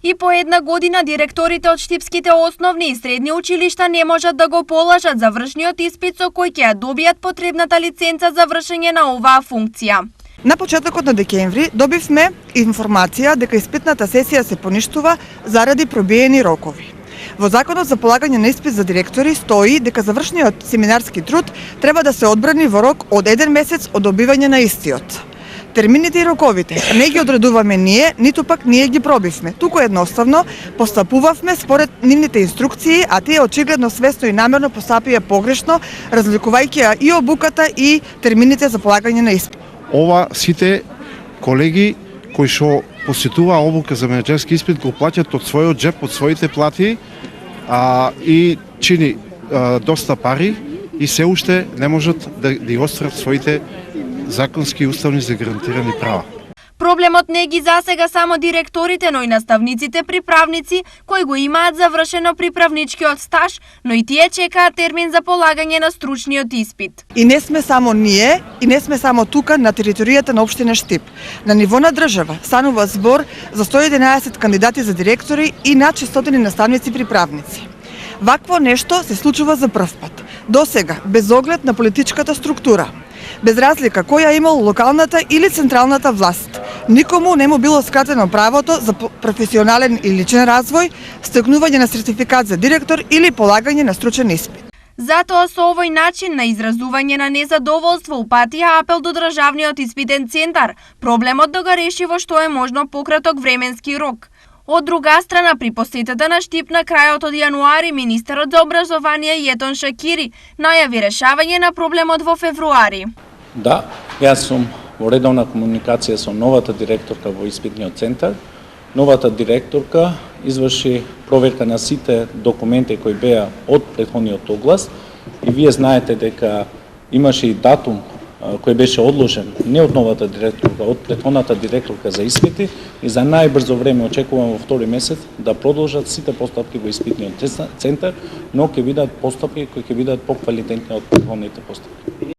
И по една година директорите од штипските основни и средни училишта не можат да го положат завршниот испит со кој ќе ја добијат потребната лиценца за вршење на оваа функција. На почетокот на декември добивме информација дека испитната сесија се поништува заради пробиени рокови. Во Законот за полагање на испит за директори стои дека завршниот семинарски труд треба да се одбрани во рок од 1 месец од добивање на истиот. Термините и роковите не ги одредуваме ние, ниту пак ние ги пробивме. Туку едноставно постапувавме според нивните инструкции, а тие очигледно свесно и намерно постапија погрешно, разликувајќи ја и обуката и термините за полагање на испит. Ова сите колеги кои што посетуваа обука за менеджерски испит го плаќаат од својот джеп, од своите плати и чини доста пари и се уште не можат да ги острат своите законски и уставни загарантирани права. Проблемот не ги засега само директорите, но и наставниците приправници кои го имаат завршено приправничкиот стаж, но и тие чекаат термин за полагање на стручниот испит. И не сме само ние, и не сме само тука на територијата на општина Штип. На ниво на држава станува збор за 111 кандидати за директори и над 600 наставници приправници. Вакво нешто се случува за прв пат. Досега, без оглед на политичката структура, без разлика која имал локалната или централната власт, никому не му било скратено правото за професионален и личен развој, стекнување на сертификат за директор или полагање на стручен испит. Затоа со овој начин на изразување на незадоволство упатија апел до Државниот испитен центар, проблемот да го реши во што е можно пократок временски рок. Од друга страна, при посетата на Штип на крајот од јануари, министерот за образование Јетон Шакири најави решавање на проблемот во февруари. Да, јас сум во редовна комуникација со новата директорка во испитниот центар. Новата директорка изврши проверка на сите документи кои беа од претходниот оглас и вие знаете дека имаше и датум кој беше одложен не од новата директорка, од претходната директорка за испити и за најбрзо време очекувам во втори месец да продолжат сите постапки во испитниот центар, но ќе бидат постапки кои ќе бидат поквалитетни од претходните постапки.